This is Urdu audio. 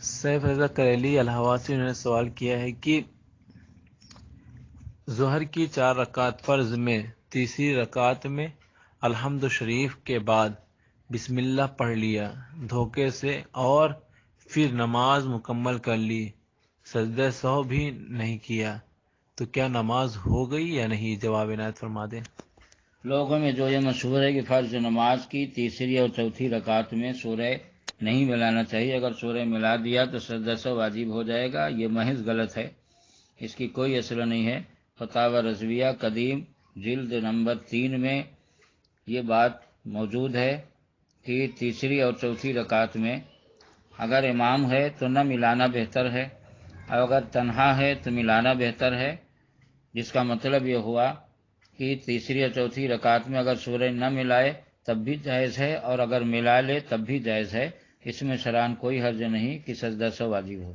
سیف رضا کریلی الہ سے انہوں نے سوال کیا ہے کہ ظہر کی 4 رکعت فرض میں تیسری رکعت میں الحمد شریف کے بعد بسم اللہ پڑھ لیا دھوکے سے اور پھر نماز مکمل کر لی، سجدہ سہو بھی نہیں کیا، تو کیا نماز ہو گئی یا نہیں؟ جواب عنایت فرما دیں۔ لوگوں میں جو یہ مشہور ہے کہ فرض نماز کی تیسری اور چوتھی رکعت میں سورہ نہیں ملانا چاہیے، اگر سورہ ملا دیا تو سجدہ سہو واجب ہو جائے گا، یہ محض غلط ہے، اس کی کوئی اصل نہیں ہے۔ فتاوی رضویہ قدیم جلد نمبر 3 میں یہ بات موجود ہے کہ تیسری اور چوتھی رکعت میں اگر امام ہے تو نہ ملانا بہتر ہے، اور اگر تنہا ہے تو ملانا بہتر ہے، جس کا مطلب یہ ہوا کہ تیسری اور چوتھی رکعت میں اگر سورہ نہ ملائے تب بھی جائز ہے، اور اگر ملا لے تب بھی جائز ہے، اس میں شرعاً کوئی حرج نہیں کہ سجدہ سہو واجب ہو۔